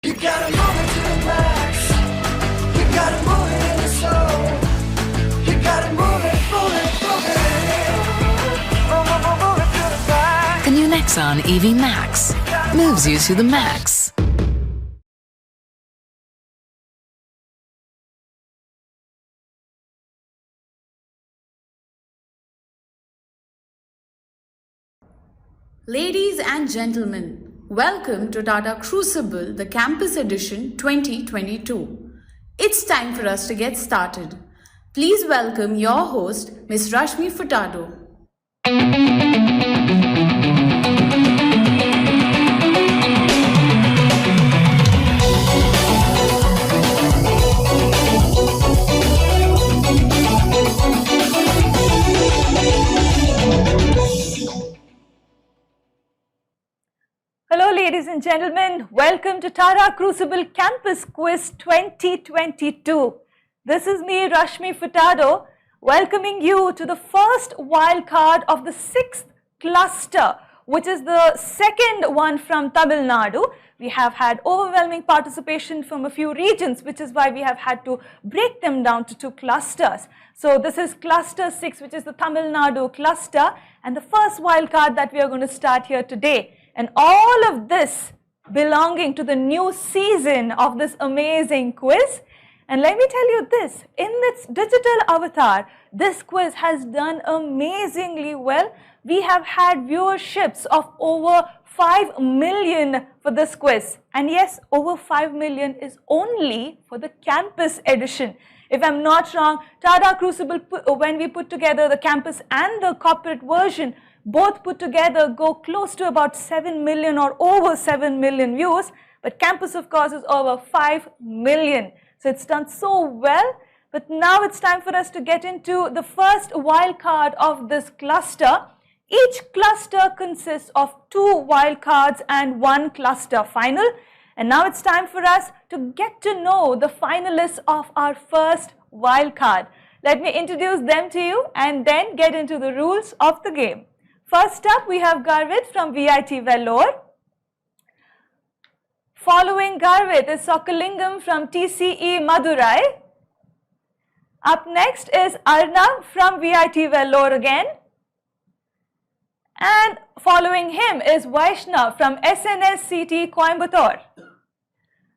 You gotta move it to the max. You gotta move it in the soul. You gotta move it, move it, move it. Move it to the max. The new Nexon EV Max moves you to the max. Ladies and gentlemen, welcome to Tata Crucible, the Campus Edition 2022. It's time for us to get started. Please welcome your host, Ms. Rashmi Furtado. Hello ladies and gentlemen, welcome to Tata Crucible Campus Quiz 2022. This is me, Rashmi Furtado, welcoming you to the first wildcard of the 6th cluster, which is the second one from Tamil Nadu. We have had overwhelming participation from a few regions, which is why we have had to break them down to 2 clusters. So this is cluster 6, which is the Tamil Nadu cluster, and the first wildcard that we are going to start here today. And all of this belonging to the new season of this amazing quiz. And let me tell you this, in its digital avatar, this quiz has done amazingly well. We have had viewerships of over 5 million for this quiz. And yes, over 5 million is only for the campus edition. If I'm not wrong, Tata Crucible, when we put together the campus and the corporate version, both put together go close to about 7 million or over 7 million views, but campus of course is over 5 million. So it's done so well, but now it's time for us to get into the first wildcard of this cluster. Each cluster consists of 2 wildcards and 1 cluster final. And now it's time for us to get to know the finalists of our first wildcard. Let me introduce them to you and then get into the rules of the game. First up, we have Garvit from VIT Vellore. Following Garvit is Sokalingam from TCE Madurai. Up next is Arnav from VIT Vellore again. And following him is Vaishnav from SNSCT Coimbatore.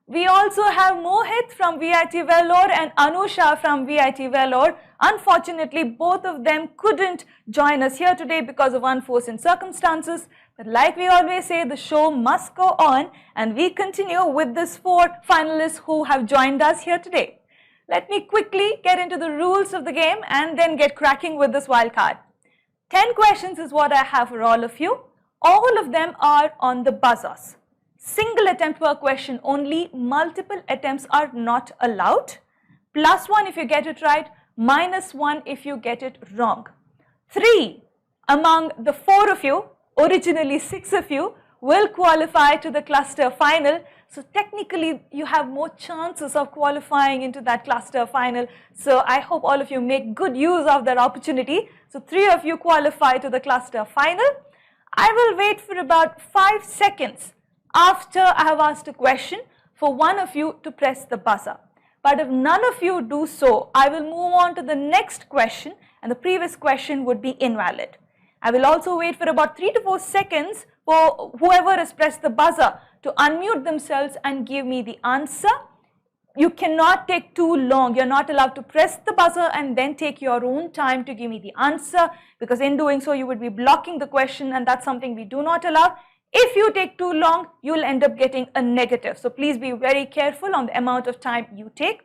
We also have Mohit from VIT Vellore and Anusha from VIT Vellore. Unfortunately, both of them couldn't join us here today because of unforeseen circumstances. But like we always say, the show must go on, and we continue with these 4 finalists who have joined us here today. Let me quickly get into the rules of the game and then get cracking with this wildcard. 10 questions is what I have for all of you. All of them are on the buzzers. Single attempt per question only, multiple attempts are not allowed. +1 if you get it right, -1 if you get it wrong. 3 among the 4 of you, originally 6 of you, will qualify to the cluster final. So technically you have more chances of qualifying into that cluster final. So I hope all of you make good use of that opportunity. So 3 of you qualify to the cluster final. I will wait for about 5 seconds after I have asked a question for one of you to press the buzzer. But if none of you do so, I will move on to the next question and the previous question would be invalid. I will also wait for about 3 to 4 seconds for whoever has pressed the buzzer to unmute themselves and give me the answer. You cannot take too long. You're not allowed to press the buzzer and then take your own time to give me the answer, because in doing so you would be blocking the question, and that's something we do not allow. If you take too long, you will end up getting a negative. So please be very careful on the amount of time you take.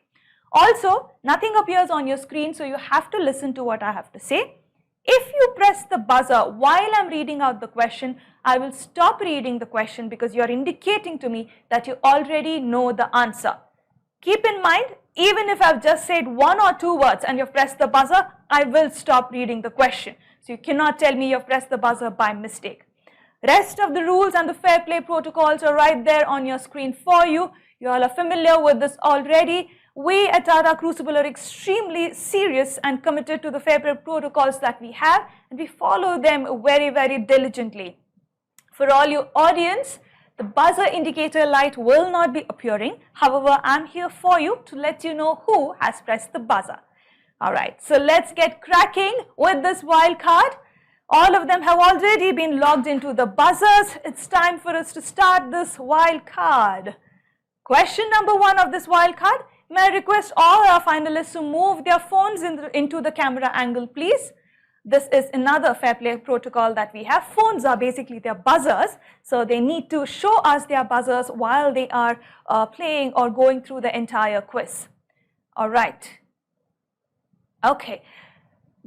Also, nothing appears on your screen, so you have to listen to what I have to say. If you press the buzzer while I'm reading out the question, I will stop reading the question because you're indicating to me that you already know the answer. Keep in mind, even if I've just said 1 or 2 words and you've pressed the buzzer, I will stop reading the question. So you cannot tell me you've pressed the buzzer by mistake. Rest of the rules and the fair play protocols are right there on your screen for you. You all are familiar with this already. We at Tata Crucible are extremely serious and committed to the fair play protocols that we have, and we follow them very, very diligently. For all you audience, The buzzer indicator light will not be appearing. However, I'm here for you to let you know who has pressed the buzzer. Alright, so let's get cracking with this wild card. All of them have already been logged into the buzzers. It's time for us to start this wild card. Question number 1 of this wild card. May I request all our finalists to move their phones into the camera angle, please. This is another fair play protocol that we have. Phones are basically their buzzers, so they need to show us their buzzers while they are playing or going through the entire quiz. All right. Okay.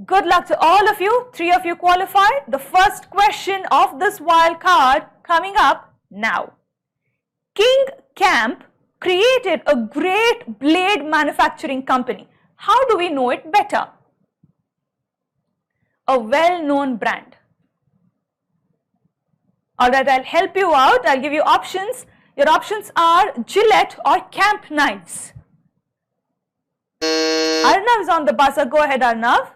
Good luck to all of you. 3 of you qualified. The first question of this wild card coming up now. King Camp created a great blade manufacturing company. How do we know it better? A well-known brand. Alright, I'll help you out. I'll give you options. Your options are Gillette or Camp knives. Arnav is on the buzzer. Go ahead, Arnav.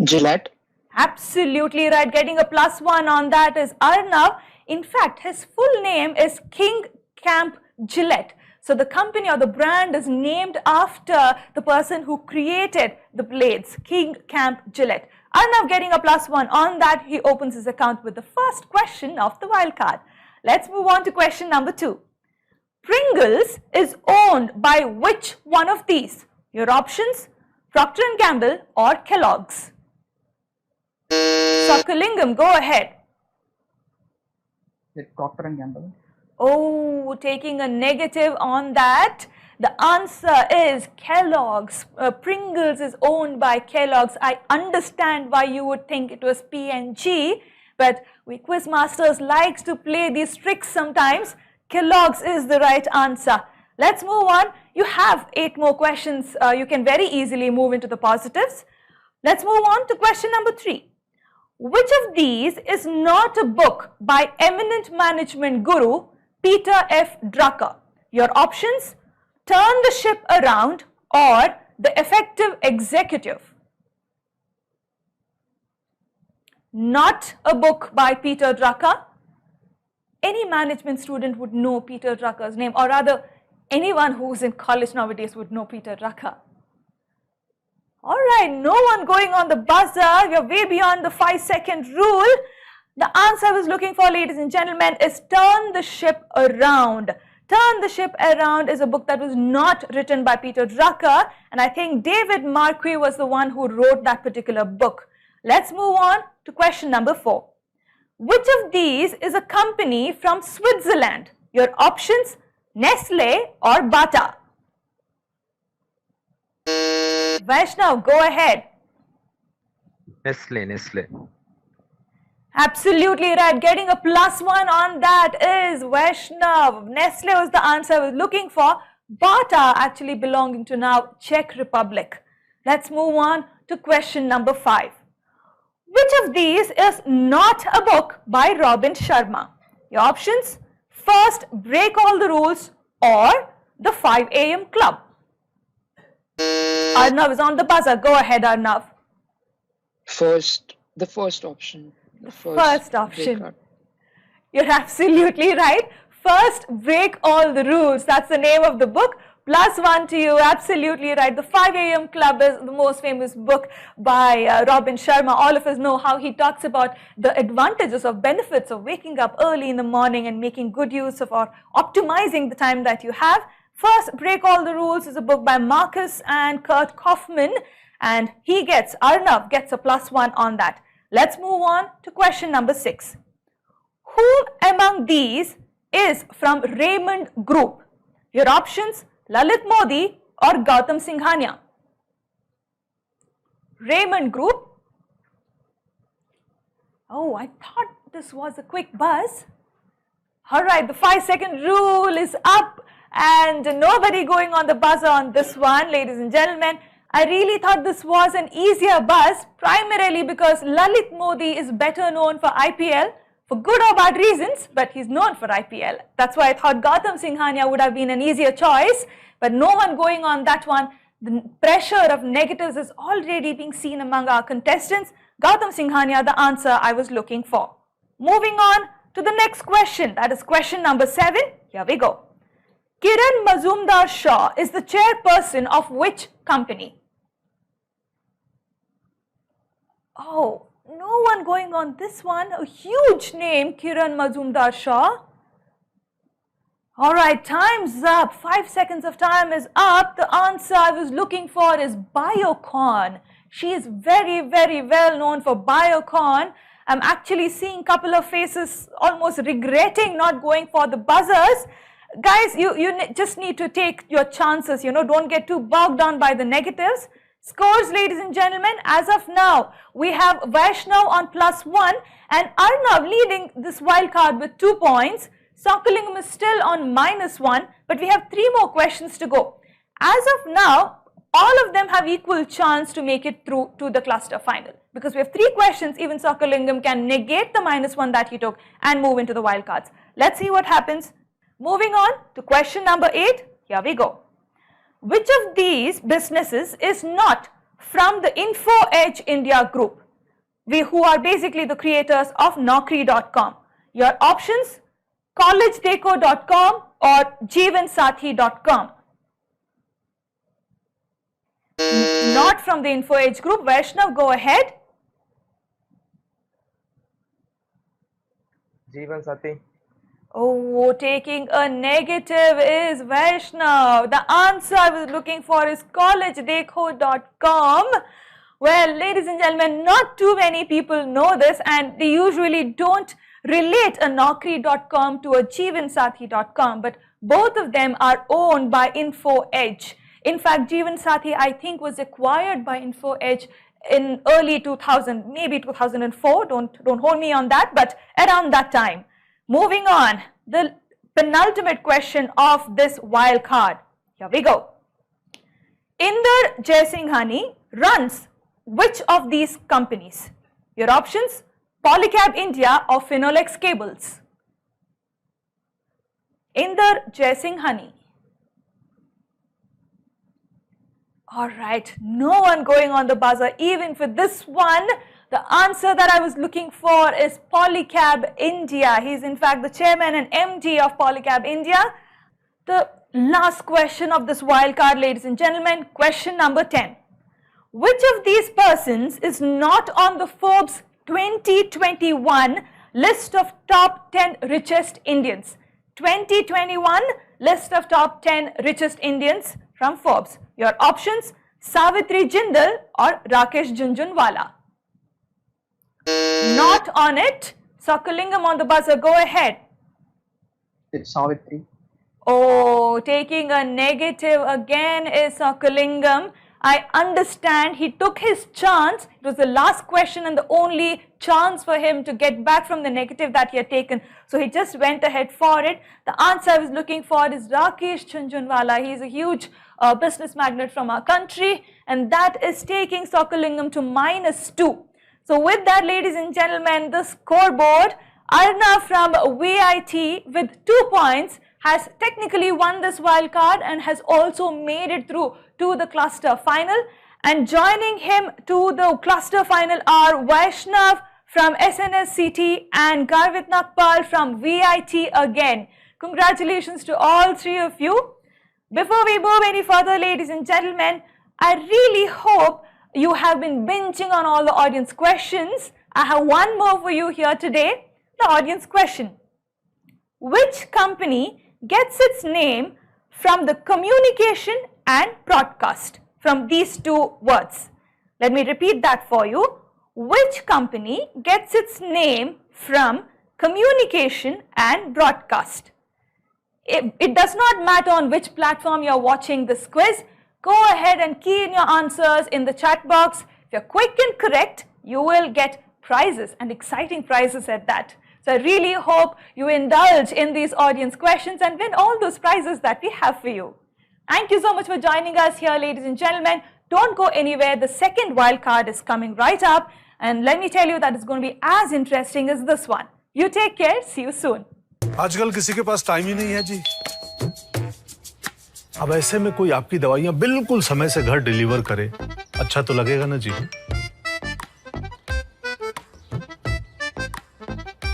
Gillette. Absolutely right. Getting a +1 on that is Arnav. In fact, his full name is King Camp Gillette. So the company or the brand is named after the person who created the blades, King Camp Gillette. Arnav getting a +1 on that. He opens his account with the first question of the wild card. Let's move on to question number 2. Pringles is owned by which one of these? Your options, Procter & Gamble or Kellogg's. Sakalingam, go ahead. With Procter & Gamble. Oh, taking a negative on that. The answer is Kellogg's. Pringles is owned by Kellogg's. I understand why you would think it was P&G, but we quizmasters likes to play these tricks sometimes. Kellogg's is the right answer. Let's move on. You have 8 more questions. You can very easily move into the positives. Let's move on to question number 3. Which of these is not a book by eminent management guru Peter F. Drucker? Your options, Turn the Ship Around or The Effective Executive. Not a book by Peter Drucker. Any management student would know Peter Drucker's name, or rather anyone who's in college nowadays would know Peter Drucker. Alright, no one going on the buzzer. You're way beyond the 5-second rule. The answer I was looking for, ladies and gentlemen, is Turn the Ship Around. Turn the Ship Around is a book that was not written by Peter Drucker, and I think David Marquis was the one who wrote that particular book. Let's move on to question number 4. Which of these is a company from Switzerland? Your options, Nestle or Bata. Vaishnav, go ahead. Nestle. Absolutely right. Getting a +1 on that is Vaishnav. Nestle was the answer I was looking for. Bata actually belonging to now Czech Republic. Let's move on to question number 5. Which of these is not a book by Robin Sharma? Your options, First Break All the Rules or The 5 AM Club. Arnav is on the buzzer. Go ahead, Arnav. The first option. The First option. breakout. You're absolutely right. First Break All the Rules. That's the name of the book. +1 to you. Absolutely right. The 5 AM Club is the most famous book by Robin Sharma. All of us know how he talks about the advantages of benefits of waking up early in the morning and making good use of or optimizing the time that you have. First Break All the Rules is a book by Marcus and Kurt Kaufman, and Arnav gets a +1 on that. Let's move on to question number 6. Who among these is from Raymond Group? Your options, Lalit Modi or Gautam Singhania. Raymond Group. Oh, I thought this was a quick buzz. Alright, the 5-second rule is up and nobody going on the buzzer on this one, ladies and gentlemen. I really thought this was an easier buzz, primarily because Lalit Modi is better known for IPL, for good or bad reasons, but he's known for IPL. That's why I thought Gautam Singhania would have been an easier choice, but no one going on that one. The pressure of negatives is already being seen among our contestants. Gautam Singhania, the answer I was looking for. Moving on to the next question. That is question number 7. Here we go. Kiran Mazumdar Shaw is the chairperson of which company? Oh, no one going on this one. A huge name, Kiran Mazumdar Shaw. All right, time's up. 5 seconds of time is up. The answer I was looking for is Biocon. She is very, very well known for Biocon. I'm actually seeing a couple of faces almost regretting not going for the buzzers. Guys, you just need to take your chances, don't get too bogged down by the negatives. Scores, ladies and gentlemen, as of now, we have Vaishnav on +1 and Arnav leading this wild card with 2 points. Sokolingam is still on -1, but we have 3 more questions to go. As of now, all of them have equal chance to make it through to the cluster final. Because we have 3 questions, even Sokolingam can negate the -1 that he took and move into the wild cards. Let's see what happens. Moving on to question number 8, here we go. Which of these businesses is not from the Info Edge India group, who are basically the creators of Naukri.com? Your options, collegedeko.com or jeevansathi.com. Not from the Info Edge group. Vaishnav, go ahead. Jeevan Sathi. Oh, taking a negative is Vaishnav. The answer I was looking for is collegedeko.com. Well, ladies and gentlemen, not too many people know this and they usually don't relate a Naukri.com to a jeevansathi.com, but both of them are owned by Info Edge. In fact, Jeevan Sathi, I think, was acquired by Info Edge in early 2000, maybe 2004. Don't hold me on that, but around that time. Moving on, the penultimate question of this wild card. Here we go. Inder Jaisinghani runs which of these companies? Your options, Polycab India or Finolex Cables. Inder Jaisinghani. All right, no one going on the buzzer even for this one. The answer that I was looking for is Polycab India. He's in fact the chairman and MD of Polycab India. The last question of this wild card, ladies and gentlemen, question number 10. Which of these persons is not on the Forbes 2021 list of top 10 richest Indians? 2021 list of top 10 richest Indians from Forbes. Your options, Savitri Jindal or Rakesh Jhunjhunwala. Not on it. Sokolingam on the buzzer, go ahead. It's Savitri. Oh, taking a negative again is Sokolingam. I understand he took his chance. It was the last question and the only chance for him to get back from the negative that he had taken. So he just went ahead for it. The answer I was looking for is Rakesh Jhunjhunwala. He is a huge business magnate from our country, and that is taking Sokolingam to -2. So with that, ladies and gentlemen, the scoreboard, Arna from VIT with 2 points has technically won this wild card and has also made it through to the cluster final. And joining him to the cluster final are Vaishnav from SNSCT and Garvit Nagpal from VIT again. Congratulations to all 3 of you. Before we move any further, ladies and gentlemen, I really hope you have been binging on all the audience questions. I have one more for you here today, the audience question. Which company gets its name from the communication and broadcast, from these 2 words? Let me repeat that for you. Which company gets its name from communication and broadcast? It does not matter on which platform you're watching this quiz. Go ahead and key in your answers in the chat box. If you're quick and correct, you will get prizes, and exciting prizes at that. So I really hope you indulge in these audience questions and win all those prizes that we have for you. Thank you so much for joining us here, ladies and gentlemen. Don't go anywhere. The second wild card is coming right up, and let me tell you that it's going to be as interesting as this one. You take care. See you soon. आजकल किसी के पास time ही नहीं है जी। अब ऐसे में कोई आपकी दवाइयां बिल्कुल समय से घर डिलीवर करे, अच्छा तो लगेगा ना जी।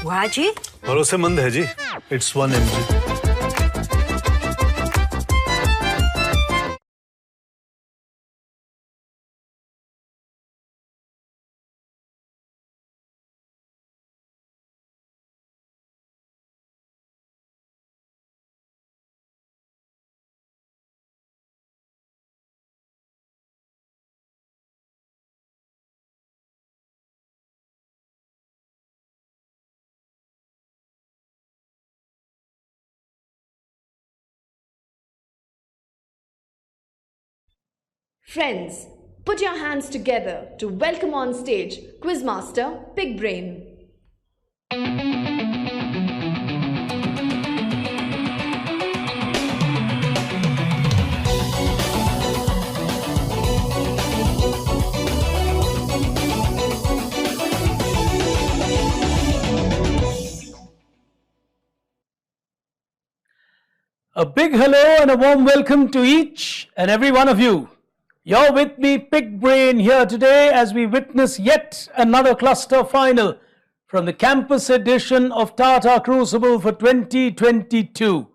वाह जी, भरोसेमंद है जी. It's 1 mg. Friends, put your hands together to welcome on stage Quizmaster Big Brain. A big hello and a warm welcome to each and every one of you. You're with me, Big Brain, here today as we witness yet another cluster final from the campus edition of Tata Crucible for 2022.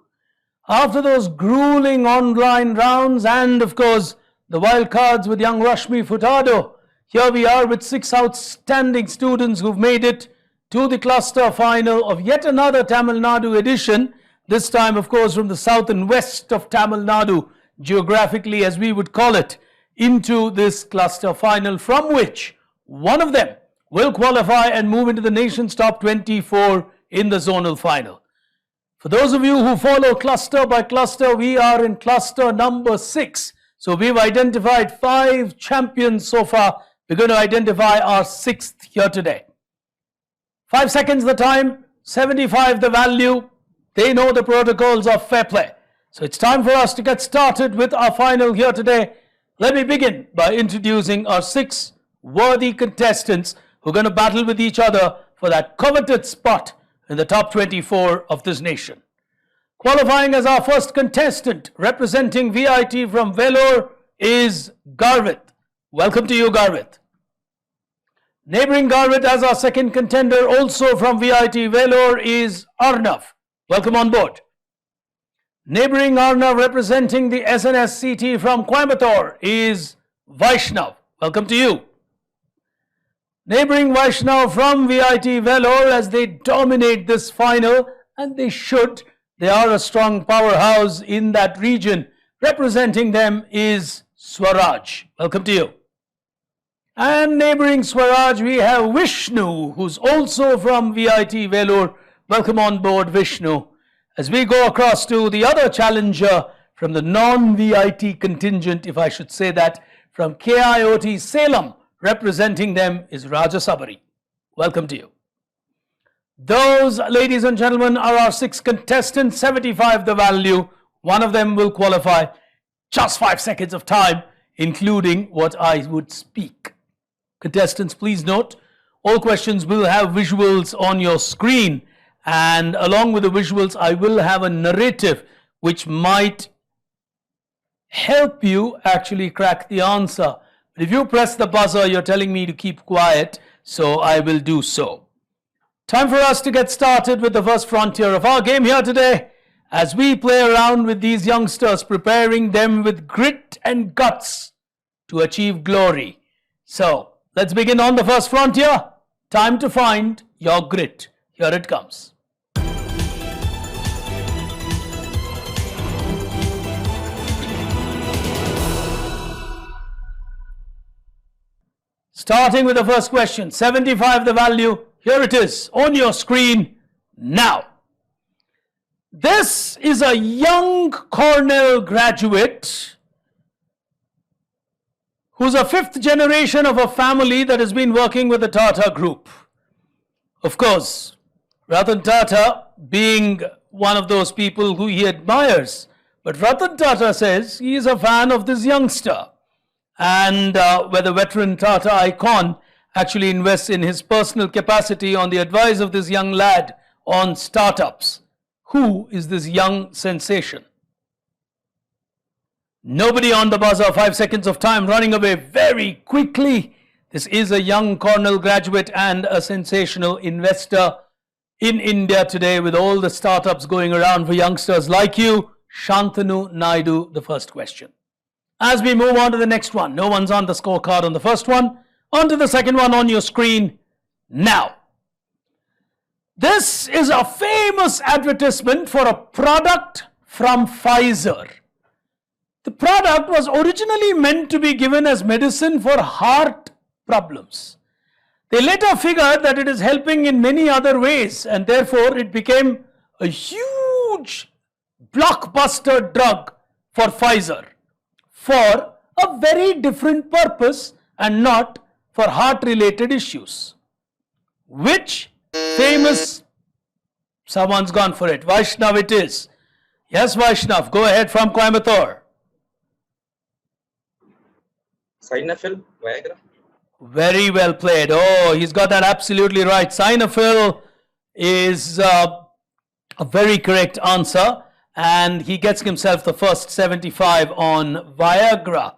After those grueling online rounds and, of course, the wildcards with young Rashmi Furtado, here we are with 6 outstanding students who've made it to the cluster final of yet another Tamil Nadu edition, this time, of course, from the south and west of Tamil Nadu, geographically as we would call it, into this cluster final, from which one of them will qualify and move into the nation's top 24 in the zonal final. For those of you who follow cluster by cluster, we are in cluster number 6. So we've identified 5 champions so far. We're going to identify our 6th here today. 5 seconds the time, 75 the value. They know the protocols of fair play. So it's time for us to get started with our final here today. Let me begin by introducing our 6 worthy contestants who are going to battle with each other for that coveted spot in the top 24 of this nation. Qualifying as our first contestant, representing VIT from Vellore, is Garvit. Welcome to you, Garvit. Neighbouring Garvit as our second contender, also from VIT Vellore, is Arnav. Welcome on board. Neighbouring Arnav, representing the SNSCT from Coimbatore, is Vaishnav. Welcome to you. Neighbouring Vaishnav from VIT Vellore, as they dominate this final, and they should. They are a strong powerhouse in that region. Representing them is Swaraj. Welcome to you. And neighbouring Swaraj, we have Vishnu, who's also from VIT Vellore. Welcome on board, Vishnu. As we go across to the other challenger from the non-VIT contingent, if I should say that, from KIOT Salem, representing them is Raja Sabari. Welcome to you. Those, ladies and gentlemen, are our 6 contestants, 75 the value. One of them will qualify. Just 5 seconds of time, including what I would speak. Contestants, please note, all questions will have visuals on your screen. And along with the visuals, I will have a narrative which might help you actually crack the answer. But if you press the buzzer, you're telling me to keep quiet, so I will do so. Time for us to get started with the first frontier of our game here today, as we play around with these youngsters, preparing them with grit and guts to achieve glory. So, let's begin on the first frontier. Time to find your grit. Here it comes. Starting with the first question, 75 the value. Here it is on your screen now. This is a young Cornell graduate who's a 5th generation of a family that has been working with the Tata Group. Of course, Ratan Tata being one of those people who he admires. But Ratan Tata says he is a fan of this youngster. And where the veteran Tata icon actually invests in his personal capacity on the advice of this young lad on startups. Who is this young sensation? Nobody on the buzzer, 5 seconds of time running away very quickly. This is a young Cornell graduate and a sensational investor in India today with all the startups going around for youngsters like you? Shantanu Naidu, the first question. As we move on to the next one, no one's on the scorecard on the first one. On to the second one on your screen now. This is a famous advertisement for a product from Pfizer. The product was originally meant to be given as medicine for heart problems. They later figured that it is helping in many other ways, and therefore it became a huge blockbuster drug for Pfizer for a very different purpose and not for heart-related issues. Which famous, someone's gone for it, Vaishnav it is. Yes, Vaishnav, go ahead from Coimbatore. Sinafil, Viagra. Very well played. Oh, he's got that absolutely right. Sinafil is a very correct answer, and he gets himself the first 75 on Viagra.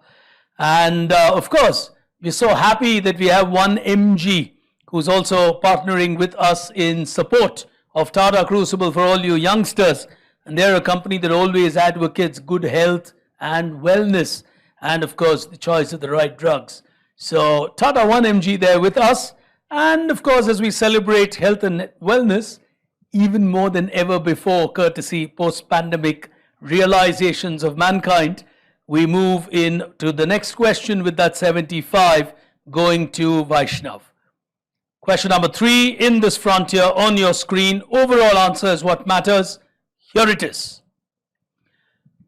And of course, we're so happy that we have one MG who's also partnering with us in support of Tata Crucible for all you youngsters. And they're a company that always advocates good health and wellness, and of course the choice of the right drugs. So Tata 1mg there with us, and of course as we celebrate health and wellness even more than ever before, courtesy post-pandemic realizations of mankind, we move in to the next question with that 75 going to Vaishnav. Question number 3 in this frontier on your screen. Overall answer is what matters. Here it is.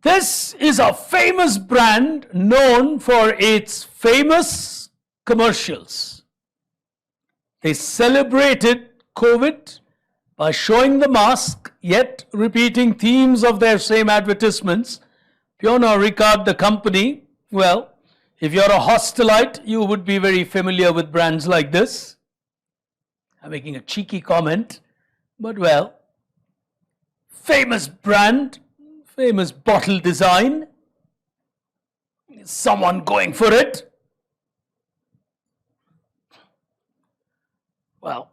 This is a famous brand known for its famous commercials. They celebrated COVID by showing the mask, yet repeating themes of their same advertisements. Pernod Ricard, the company, well, if you're a hostelite, you would be very familiar with brands like this. I'm making a cheeky comment, but well, famous brand, famous bottle design, someone going for it. Well,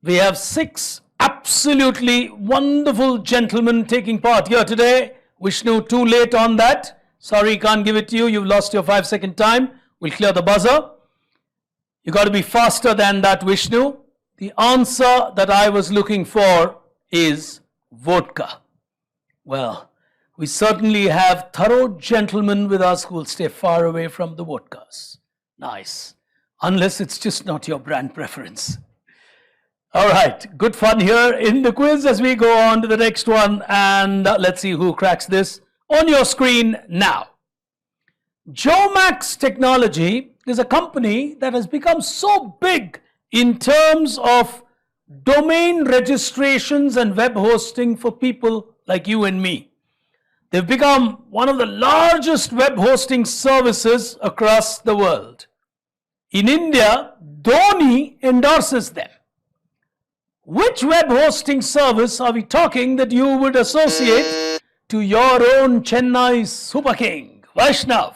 we have 6 absolutely wonderful gentlemen taking part here today. Vishnu, too late on that. Sorry, can't give it to you. You've lost your 5-second time. We'll clear the buzzer. You got to be faster than that, Vishnu. The answer that I was looking for is vodka. Well, we certainly have thorough gentlemen with us who will stay far away from the vodkas. Nice. Unless it's just not your brand preference. All right, good fun here in the quiz as we go on to the next one, and let's see who cracks this on your screen now. Jomax Technology is a company that has become so big in terms of domain registrations and web hosting for people like you and me. They've become one of the largest web hosting services across the world. In India, Dhoni endorses them. Which web hosting service are we talking that you would associate to your own Chennai Super King, Vaishnav?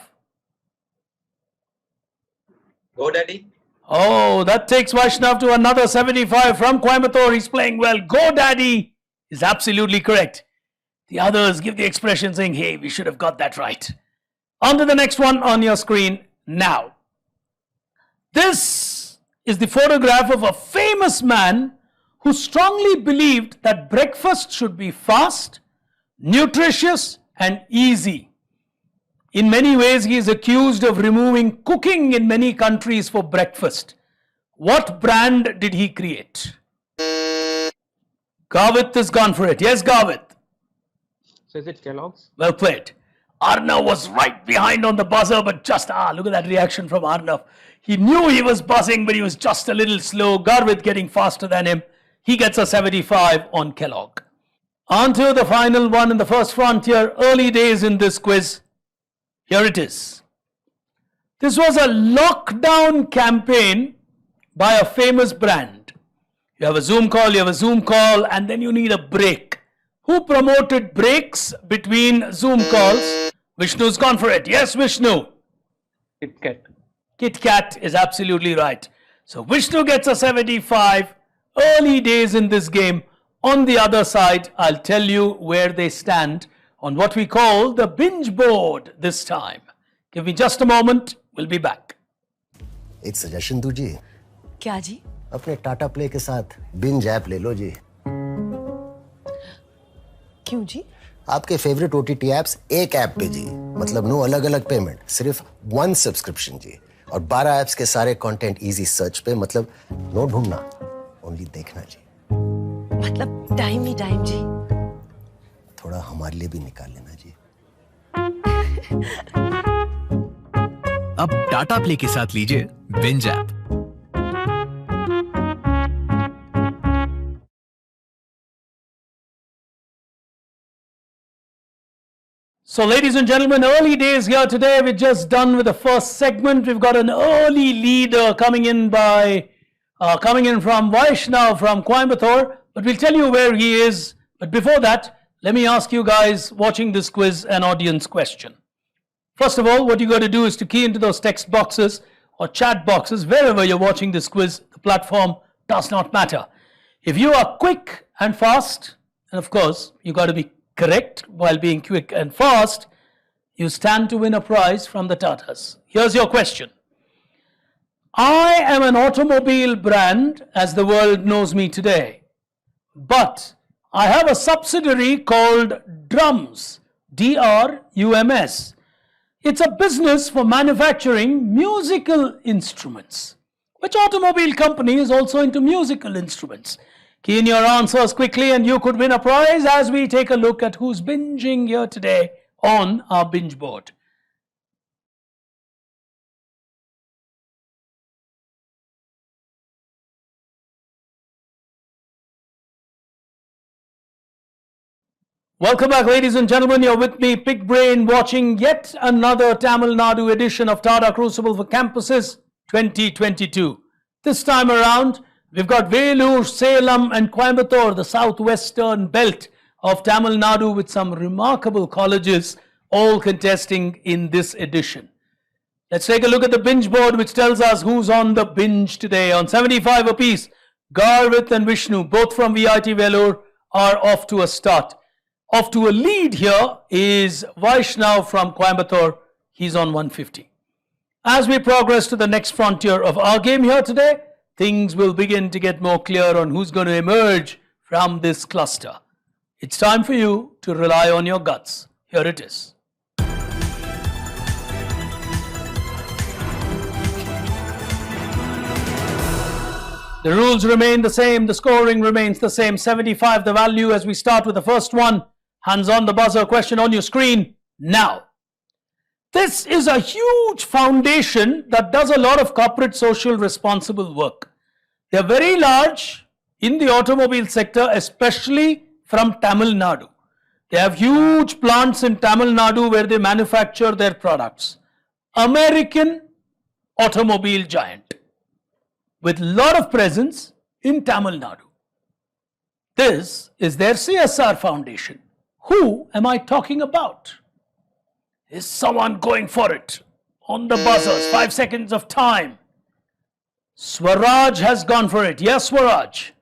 GoDaddy. Oh, that takes Vaishnav to another 75 from Coimbatore. He's playing well. GoDaddy is absolutely correct. The others give the expression saying, hey, we should have got that right. On to the next one on your screen now. This is the photograph of a famous man who strongly believed that breakfast should be fast, nutritious, and easy. In many ways, he is accused of removing cooking in many countries for breakfast. What brand did he create? Garvit has gone for it. Yes, Garvit. So is it Kellogg's? Well played. Arnav was right behind on the buzzer, but just, look at that reaction from Arnav. He knew he was buzzing, but he was just a little slow. Garvit getting faster than him. He gets a 75 on Kellogg. On to the final one in the first frontier, early days in this quiz. Here it is. This was a lockdown campaign by a famous brand. You have a Zoom call, and then you need a break. Who promoted breaks between Zoom calls? Vishnu's gone for it. Yes, Vishnu. KitKat. KitKat is absolutely right. So Vishnu gets a 75. early days in this game. On the other side, I'll tell you where they stand on what we call the binge board this time. Give me just a moment, we'll be back. एक suggestion दीजिए क्या जी? अपने Tata play के साथ binge app ले लो जी क्यों जी? आपके favourite OTT apps एक ऐप पे जी मतलब नो अलग अलग पेमेंट सिर्फ वन सब्सक्रिप्शन जी और 12 एप्स के सारे कंटेंट इजी सर्च पे मतलब नो ढूंढना ओनली देखना जी मतलब टाइम ही टाइम जी. थोड़ा हमारे लिए भी निकाल लेना जी अब टाटा प्ले के साथ लीजिए binge app. So ladies and gentlemen, early days here today. We're just done with the first segment. We've got an early leader coming in from Vaishnav from Coimbatore, but we'll tell you where he is. But before that, let me ask you guys watching this quiz an audience question. First of all, what you got to do is to key into those text boxes or chat boxes wherever you're watching this quiz. The platform does not matter. If you are quick and fast, and of course, you got to be correct while being quick and fast, you stand to win a prize from the Tatas. Here's your question. I am an automobile brand as the world knows me today, but I have a subsidiary called Drums, D-R-U-M-S. It's a business for manufacturing musical instruments. Which automobile company is also into musical instruments? Key in your answers quickly and you could win a prize as we take a look at who's binging here today on our binge board. Welcome back, ladies and gentlemen. You're with me, Pig Brain, watching yet another Tamil Nadu edition of Tata Crucible for Campuses 2022. This time around, we've got Vellore, Salem and Coimbatore, the southwestern belt of Tamil Nadu with some remarkable colleges all contesting in this edition. Let's take a look at the binge board which tells us who's on the binge today. On 75 apiece, Garvit and Vishnu, both from VIT Vellore, are off to a start. Off to a lead here is Vaishnav from Coimbatore. He's on 150. As we progress to the next frontier of our game here today, things will begin to get more clear on who's going to emerge from this cluster. It's time for you to rely on your guts. Here it is. The rules remain the same. The scoring remains the same. 75 the value as we start with the first one. Hands on the buzzer. Question on your screen now. This is a huge foundation that does a lot of corporate social responsible work. They are very large in the automobile sector, especially from Tamil Nadu. They have huge plants in Tamil Nadu where they manufacture their products. American automobile giant with a lot of presence in Tamil Nadu. This is their CSR foundation. Who am I talking about? Is someone going for it? On the buzzers, 5 seconds of time. Swaraj has gone for it. Yes, Swaraj.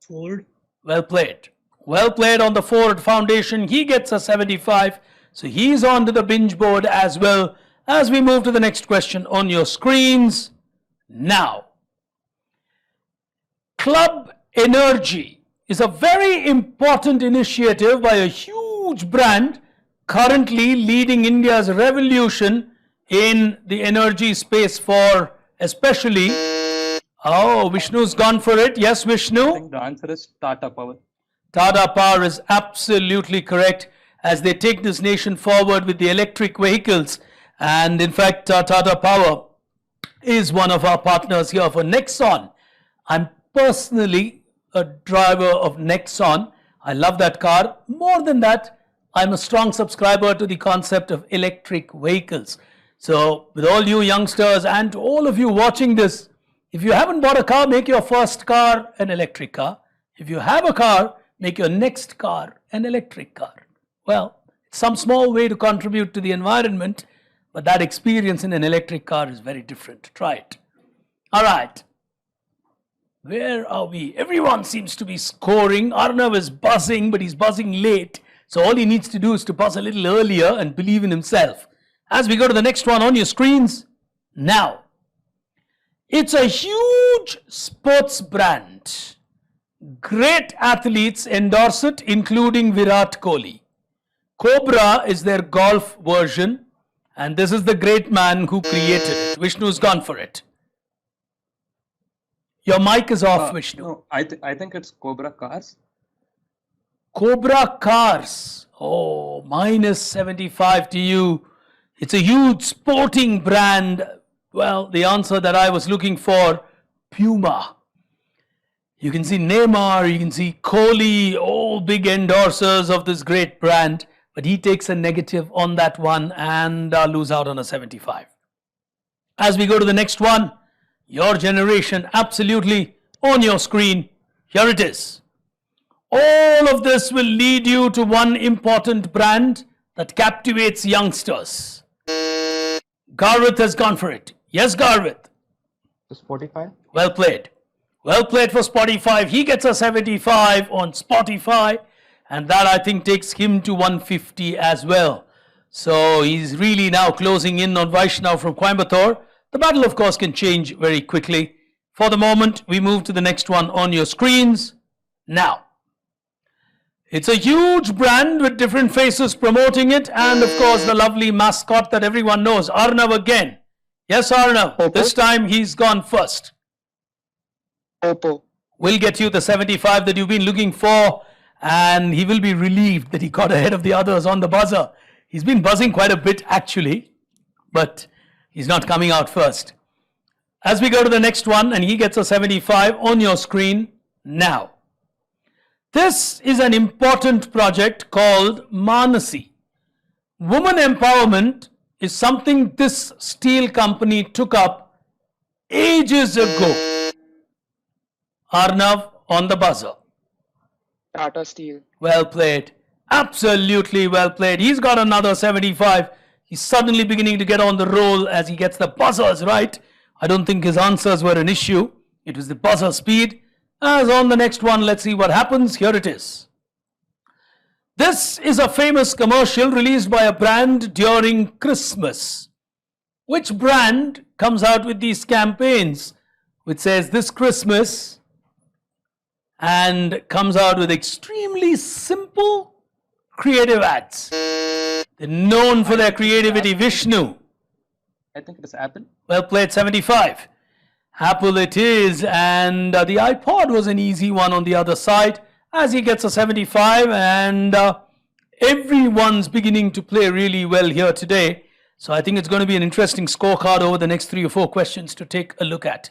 Ford. Well played. Well played on the Ford Foundation. He gets a 75. So he's on to the binge board as well. As we move to the next question on your screens now. Club Energy is a very important initiative by a huge brand currently leading India's revolution in the energy space for especially... Oh, Vishnu's gone for it. Yes, Vishnu? I think the answer is Tata Power. Tata Power is absolutely correct as they take this nation forward with the electric vehicles. And in fact, Tata Power is one of our partners here for Nexon. I'm personally a driver of Nexon. I love that car. More than that, I'm a strong subscriber to the concept of electric vehicles. So with all you youngsters and to all of you watching this, if you haven't bought a car, make your first car an electric car. If you have a car, make your next car an electric car. Well, it's some small way to contribute to the environment, but that experience in an electric car is very different. Try it. All right. Where are we? Everyone seems to be scoring. Arnav is buzzing, but he's buzzing late. So all he needs to do is to buzz a little earlier and believe in himself. As we go to the next one on your screens, now. It's a huge sports brand. Great athletes endorse it, including Virat Kohli. Cobra is their golf version, and this is the great man who created it. Vishnu's gone for it. Your mic is off, Vishnu. No, I think it's Cobra Cars. Cobra Cars. Oh, minus 75 to you. It's a huge sporting brand. Well, the answer that I was looking for, Puma. You can see Neymar, you can see Kohli, all big endorsers of this great brand. But he takes a negative on that one and lose out on a 75. As we go to the next one, your generation absolutely on your screen. Here it is. All of this will lead you to one important brand that captivates youngsters. Garvit has gone for it. Yes, Garvit. Spotify. Well played. Well played for Spotify. He gets a 75 on Spotify. And that, I think, takes him to 150 as well. So he's really now closing in on Vaishnav from Coimbatore. The battle, of course, can change very quickly. For the moment, we move to the next one on your screens. Now, it's a huge brand with different faces promoting it. And, of course, the lovely mascot that everyone knows, Arnav again. Yes, Arnav. Oppo. This time he's gone first. Oppo. We'll get you the 75 that you've been looking for. And he will be relieved that he got ahead of the others on the buzzer. He's been buzzing quite a bit actually, but he's not coming out first. As we go to the next one, and he gets a 75 on your screen now. This is an important project called Manasi. Woman empowerment is something this steel company took up ages ago. Arnav on the buzzer. Tata Steel. Well played. Absolutely well played. He's got another 75. He's suddenly beginning to get on the roll as he gets the buzzers right. I don't think his answers were an issue. It was the buzzer speed. As on the next one, let's see what happens. Here it is. This is a famous commercial released by a brand during Christmas. Which brand comes out with these campaigns which says this Christmas and comes out with extremely simple creative ads? They're known for their creativity. Vishnu. I think it is Apple. Well played, 75. Apple it is, and the iPod was an easy one on the other side as he gets a 75, and everyone's beginning to play really well here today. So I think it's going to be an interesting scorecard over the next 3 or 4 questions to take a look at.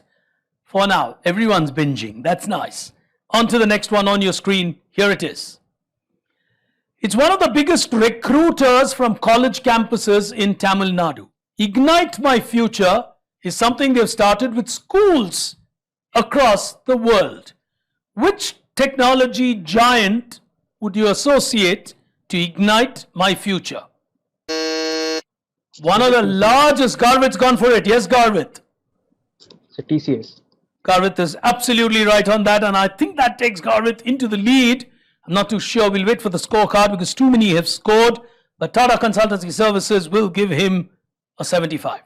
For now, everyone's binging. That's nice. On to the next one on your screen. Here it is. It's one of the biggest recruiters from college campuses in Tamil Nadu. Ignite My Future is something they've started with schools across the world. Which technology giant would you associate to Ignite My Future? One of the largest. Garvit's gone for it. Yes, Garvit. So TCS. Garvit is absolutely right on that, and I think that takes Garvit into the lead. I'm not too sure. We'll wait for the scorecard because too many have scored, but Tata Consultancy Services will give him a 75.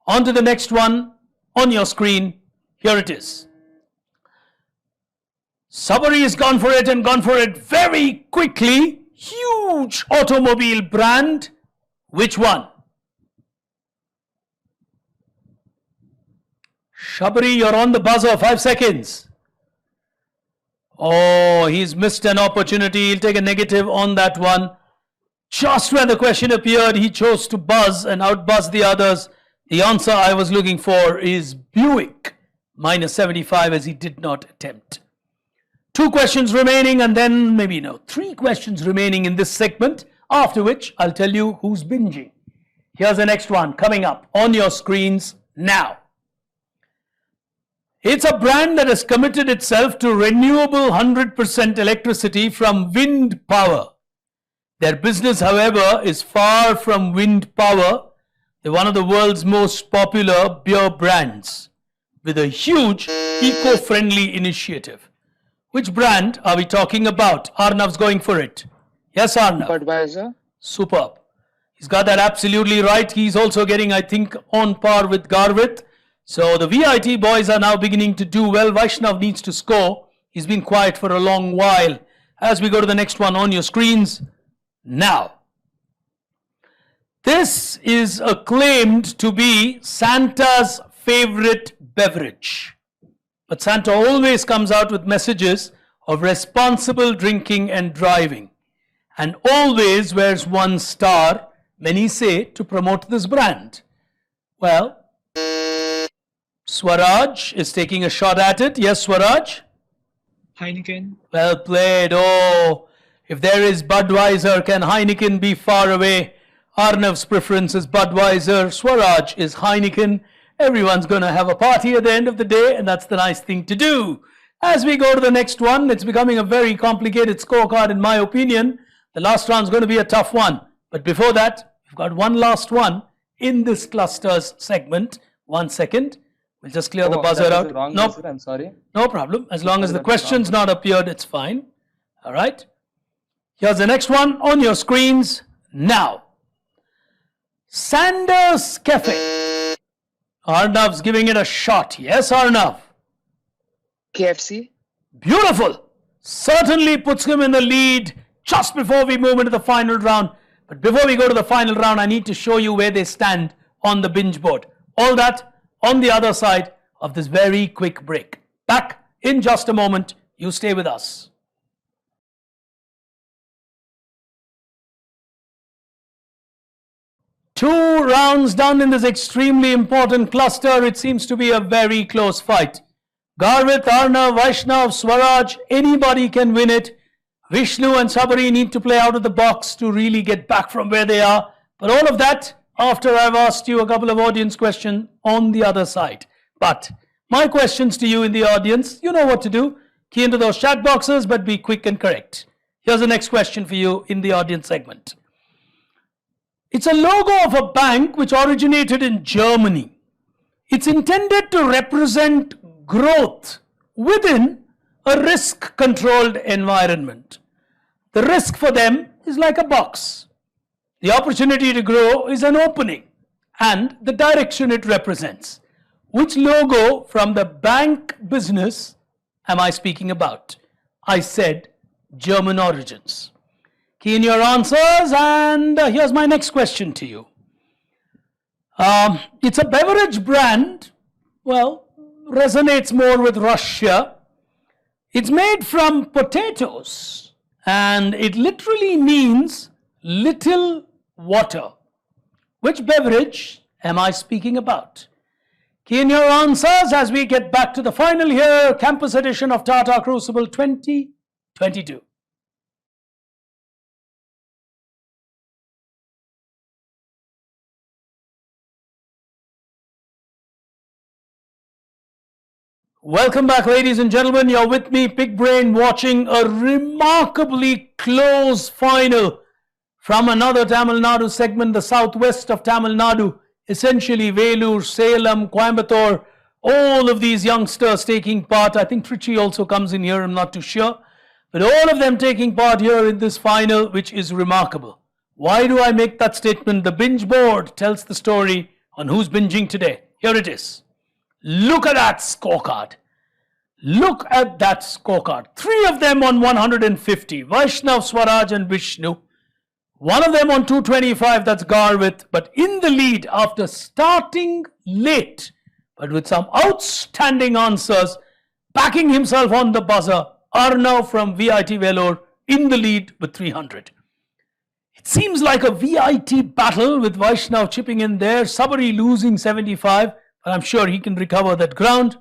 On to the next one on your screen. Here it is. Sabari has gone for it and gone for it very quickly. Huge automobile brand. Which one? Shabari, you're on the buzzer. 5 seconds. Oh, he's missed an opportunity. He'll take a negative on that one. Just when the question appeared, he chose to buzz and outbuzz the others. The answer I was looking for is Buick. Minus 75 as he did not attempt. 2 questions remaining, and then maybe 3 questions remaining in this segment. After which, I'll tell you who's binging. Here's the next one coming up on your screens now. It's a brand that has committed itself to renewable 100% electricity from wind power. Their business, however, is far from wind power. They're one of the world's most popular beer brands. with a huge eco-friendly initiative. Which brand are we talking about? Arnav's going for it. Yes, Arnav? Budweiser. Superb. He's got that absolutely right. He's also getting, I think, on par with Garvit. So the VIT boys are now beginning to do well. Vaishnav needs to score. He's been quiet for a long while. As we go to the next one on your screens now. This is acclaimed to be Santa's favorite beverage. But Santa always comes out with messages of responsible drinking and driving. And always wears 1 star, many say, to promote this brand. Well, Swaraj is taking a shot at it. Yes, Swaraj? Heineken. Well played. Oh, if there is Budweiser, can Heineken be far away? Arnav's preference is Budweiser. Swaraj is Heineken. Everyone's going to have a party at the end of the day, and that's the nice thing to do. As we go to the next one, it's becoming a very complicated scorecard in my opinion. The last round's going to be a tough one. But before that, we've got one last one in this clusters segment. 1 second. We'll just clear the buzzer out. No, I'm sorry. No problem. As long as the question's not appeared, it's fine. All right. Here's the next one on your screens now. Sanders Cafe. Arnav's giving it a shot. Yes, Arnav? KFC. Beautiful. Certainly puts him in the lead just before we move into the final round. But before we go to the final round, I need to show you where they stand on the binge board. All that on the other side of this very quick break. Back in just a moment. You stay with us. Two rounds done in this extremely important cluster. It seems to be a very close fight. Garvit, Arnav, Vaishnav, Swaraj, anybody can win it. Vishnu and Sabari need to play out of the box to really get back from where they are. But all of that after I've asked you a couple of audience questions on the other side. But my questions to you in the audience, you know what to do. Key into those chat boxes, but be quick and correct. Here's the next question for you in the audience segment. It's a logo of a bank which originated in Germany. It's intended to represent growth within a risk-controlled environment. The risk for them is like a box. The opportunity to grow is an opening and the direction it represents. Which logo from the bank business am I speaking about? I said German origins. Key in your answers, and here's my next question to you. It's a beverage brand, well, resonates more with Russia. It's made from potatoes, and it literally means little water. Which beverage am I speaking about? Key in your answers as we get back to the final here, campus edition of Tata Crucible 2022. Welcome back, ladies and gentlemen. You're with me, Big Brain, watching a remarkably close final from another Tamil Nadu segment, the southwest of Tamil Nadu, essentially Vellore, Salem, Coimbatore, all of these youngsters taking part. I think Trichy also comes in here, I'm not too sure. But all of them taking part here in this final, which is remarkable. Why do I make that statement? The binge board tells the story on who's binging today. Here it is. Look at that scorecard. Look at that scorecard. 3 of them on 150. Vaishnav, Swaraj and Vishnu. 1 of them on 225. That's Garvit. But in the lead after starting late, but with some outstanding answers, backing himself on the buzzer, Arnav from VIT Vellore in the lead with 300. It seems like a VIT battle with Vaishnav chipping in there. Sabari losing 75. But I'm sure he can recover that ground.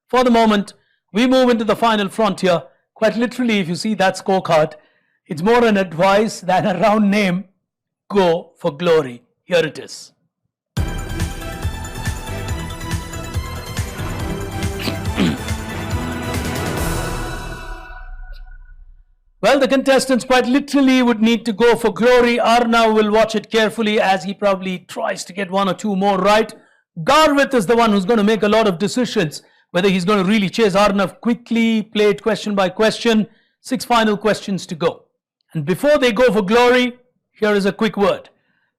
For the moment, we move into the final frontier. Quite literally, if you see that scorecard, it's more an advice than a round name. Go for glory. Here it is. Well, the contestants quite literally would need to go for glory. Arnav will watch it carefully as he probably tries to get 1 or 2 more right. Garvit is the one who's going to make a lot of decisions, whether he's going to really chase Arnav quickly, play it question by question. 6 final questions to go. And before they go for glory, here is a quick word.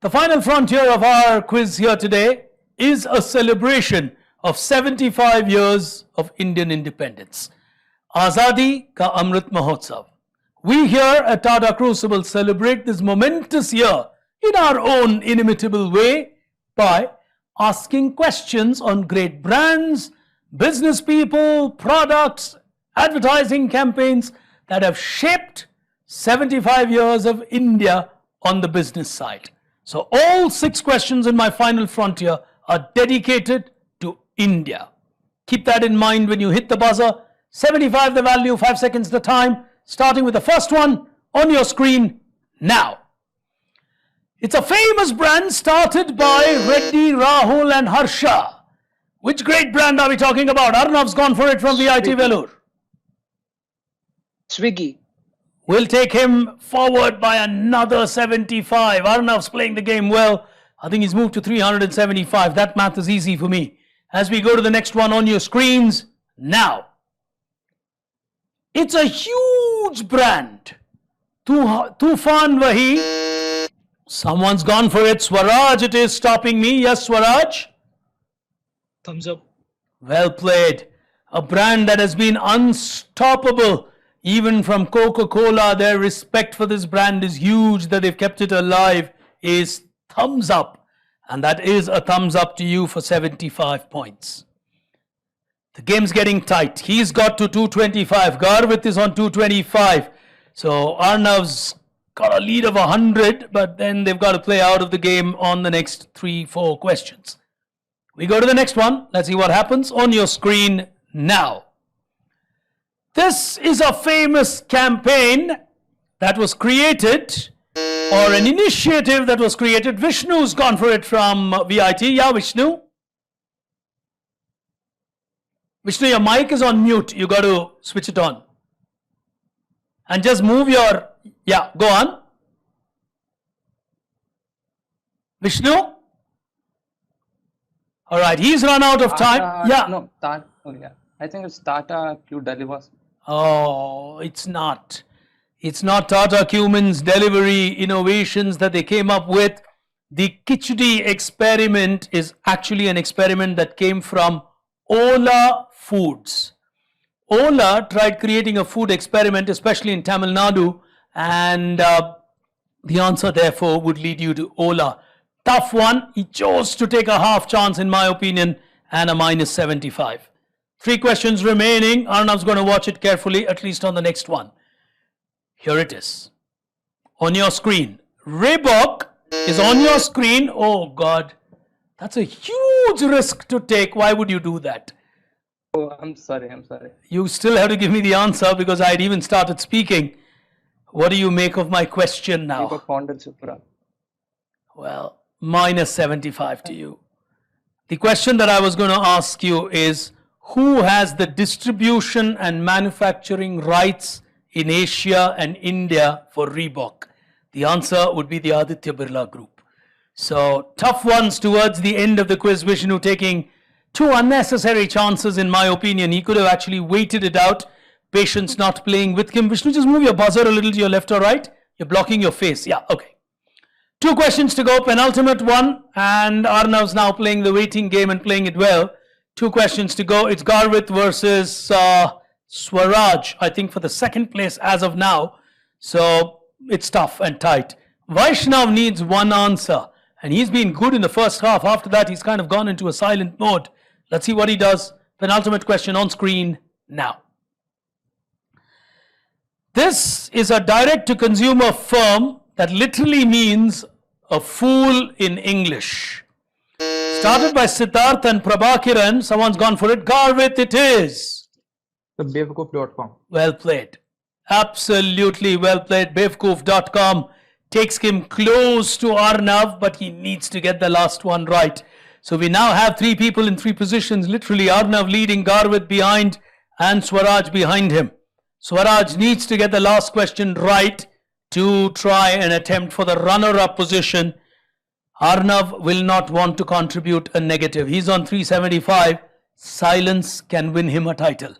The final frontier of our quiz here today is a celebration of 75 years of Indian independence. Azadi Ka Amrit Mahotsav. We here at Tata Crucible celebrate this momentous year in our own inimitable way by asking questions on great brands, business people, products, advertising campaigns that have shaped 75 years of India on the business side. So all 6 questions in my final frontier are dedicated to India. Keep that in mind when you hit the buzzer. 75 the value, 5 seconds the time. Starting with the first one on your screen now. It's a famous brand started by Reddy, Rahul and Harsha. Which great brand are we talking about? Arnav's gone for it from VIT Velour. Swiggy. We'll take him forward by another 75. Arnav's playing the game well. I think he's moved to 375. That math is easy for me. As we go to the next one on your screens now. It's a huge brand. Tufan Wahi. Someone's gone for it. Swaraj, it is stopping me. Yes, Swaraj? Thumbs up. Well played. A brand that has been unstoppable. Even from Coca-Cola, their respect for this brand is huge. That they've kept it alive is thumbs up. And that is a thumbs up to you for 75 points. The game's getting tight. He's got to 225. Garvit is on 225. So Arnav's got a lead of 100, but then they've got to play out of the game on the next 3-4 questions. We go to the next one. Let's see what happens on your screen now. This is a famous campaign that was created, or an initiative that was created. Vishnu's gone for it from VIT. Yeah, Vishnu? Vishnu, your mic is on mute. You got to switch it on. And just move your... Yeah, go on. Vishnu? All right, he's run out of time. Yeah. No, I think it's Tata Q Delivers. Oh, it's not. It's not Tata Cumin's delivery innovations that they came up with. The Khichdi experiment is actually an experiment that came from Ola Foods. Ola tried creating a food experiment, especially in Tamil Nadu, and the answer therefore would lead you to Ola. Tough one. He chose to take a half chance, in my opinion, and a minus 75. 3 questions remaining. Arnav's going to watch it carefully, at least on the next one. Here it is. On your screen. Reebok is on your screen. Oh God. That's a huge risk to take. Why would you do that? Oh, I'm sorry. You still have to give me the answer because I had even started speaking. What do you make of my question now? Reebok founded Supra. Well, minus 75 to you. The question that I was going to ask you is, who has the distribution and manufacturing rights in Asia and India for Reebok? The answer would be the Aditya Birla Group. So, tough ones towards the end of the quiz. Vishnu taking 2 unnecessary chances, in my opinion. He could have actually waited it out. Patience not playing with him. Vishnu, just move your buzzer a little to your left or right. You're blocking your face. Yeah, okay. 2 questions to go, penultimate one. And Arnav's now playing the waiting game and playing it well. 2 questions to go. It's Garvit versus Swaraj, I think, for the second place as of now. So it's tough and tight. Vaishnav needs 1 answer. And he's been good in the first half. After that, he's kind of gone into a silent mode. Let's see what he does. Penultimate question on screen now. This is a direct-to-consumer firm that literally means a fool in English. Started by Siddharth and Prabhakiran. Someone's gone for it. Garvit it is. The Bevkoof.com. Well played. Absolutely well played. Bevkoof.com takes him close to Arnav, but he needs to get the last one right. So we now have 3 people in 3 positions. Literally Arnav leading, Garvit behind, and Swaraj behind him. Swaraj needs to get the last question right to try and attempt for the runner-up position. Arnav will not want to contribute a negative. He's on 375. Silence can win him a title.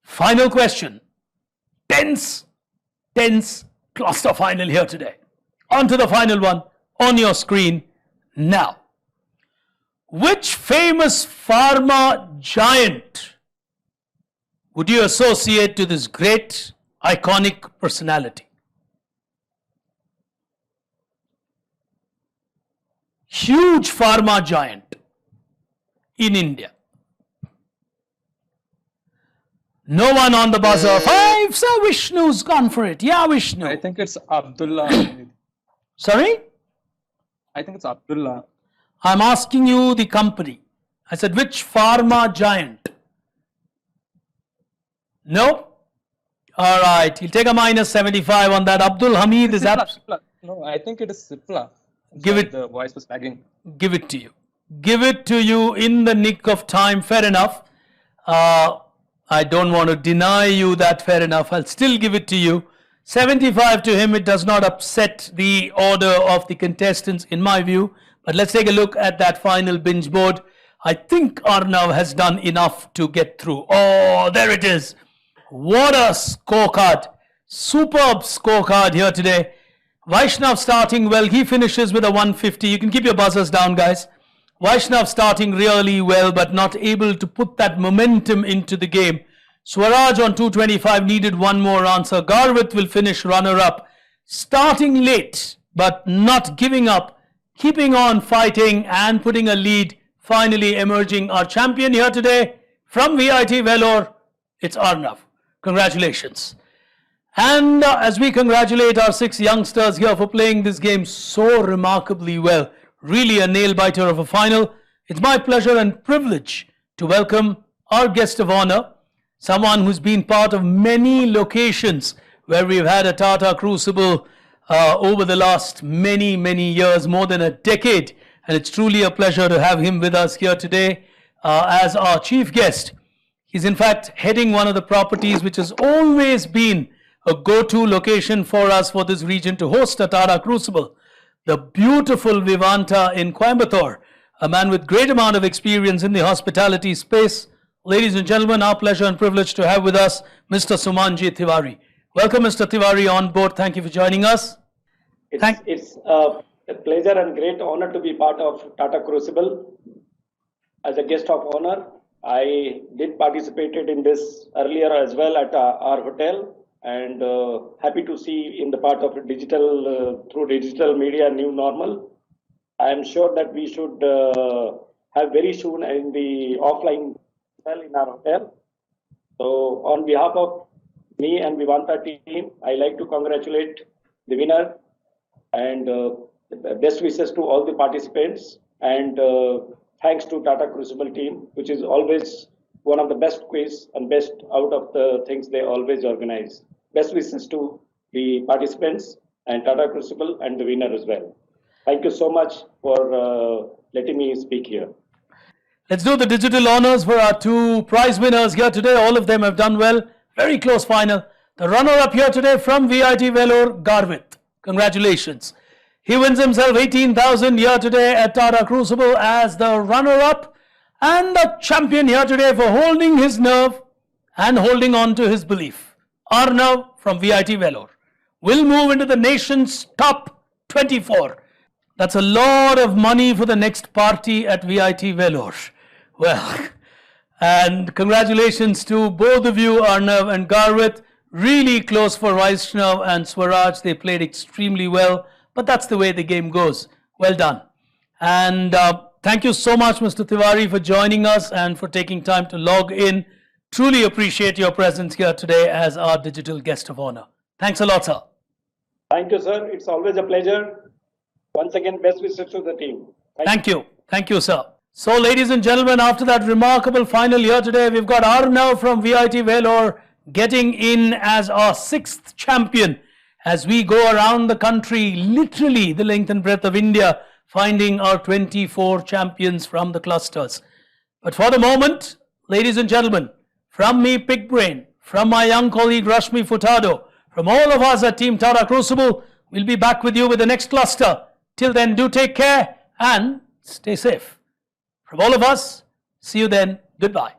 Final question. Tense cluster final here today. On to the final one on your screen now. Which famous pharma giant would you associate to this great, iconic personality? Huge pharma giant in India. No one on the buzzer. 5, Sir Vishnu's gone for it. Yeah, Vishnu. I think it's Abdullah. Sorry? I think it's Abdullah. I'm asking you the company. I said, which pharma giant? No? All right. He'll take a minus 75 on that. Abdul Hamid is Sipla. No, I think it is Sipla. Give it. The voice was lagging. Give it to you. Give it to you in the nick of time. Fair enough. I don't want to deny you that. Fair enough. I'll still give it to you. 75 to him. It does not upset the order of the contestants in my view. But let's take a look at that final binge board. I think Arnav has done enough to get through. Oh, there it is. What a scorecard. Superb scorecard here today. Vaishnav starting well. He finishes with a 150. You can keep your buzzers down, guys. Vaishnav starting really well, but not able to put that momentum into the game. Swaraj on 225 needed one more answer. Garvit will finish runner-up. Starting late, but not giving up. Keeping on fighting and putting a lead. Finally emerging our champion here today from VIT Vellore. It's Arnav. Congratulations. And as we congratulate our 6 youngsters here for playing this game so remarkably well, really a nail-biter of a final, it's my pleasure and privilege to welcome our guest of honor, someone who's been part of many locations where we've had a Tata Crucible over the last many years, more than a decade. And it's truly a pleasure to have him with us here today as our chief guest. He's in fact heading one of the properties which has always been a go-to location for us for this region to host a Tata Crucible. The beautiful Vivanta in Coimbatore, a man with great amount of experience in the hospitality space. Ladies and gentlemen, our pleasure and privilege to have with us Mr. Sumanji Tiwari. Welcome, Mr. Tiwari, on board. Thank you for joining us. It's a pleasure and great honor to be part of Tata Crucible. As a guest of honor, I did participated in this earlier as well at our hotel, and happy to see in the part of digital, through digital media new normal. I am sure that we should have very soon in the offline in our hotel. So on behalf of me and Vivanta team, I like to congratulate the winner and best wishes to all the participants, and thanks to Tata Crucible team, which is always one of the best quiz and best out of the things they always organize. Best wishes to the participants and Tata Crucible and the winner as well. Thank you so much for letting me speak here. Let's do the digital honors for our 2 prize winners here today. All of them have done well. Very close final. The runner-up here today from VIT Vellore, Garvit. Congratulations. He wins himself 18,000 here today at Tata Crucible as the runner-up and the champion here today for holding his nerve and holding on to his belief. Arnav from VIT Vellore will move into the nation's top 24. That's a lot of money for the next party at VIT Vellore. Well, and congratulations to both of you, Arnav and Garvit. Really close for Vaishnav and Swaraj. They played extremely well, but that's the way the game goes. Well done. And thank you so much, Mr. Tiwari, for joining us and for taking time to log in. Truly appreciate your presence here today as our digital guest of honor. Thanks a lot, sir. Thank you, sir. It's always a pleasure. Once again, best wishes to the team. Thank you. Thank you, sir. So, ladies and gentlemen, after that remarkable final here today, we've got Arnav from VIT Vellore getting in as our 6th champion as we go around the country, literally the length and breadth of India, finding our 24 champions from the clusters. But for the moment, ladies and gentlemen, from me, Pig Brain, from my young colleague Rashmi Furtado, from all of us at Team Tata Crucible, we'll be back with you with the next cluster Till then, do take care and stay safe. From all of us, see you then. Goodbye.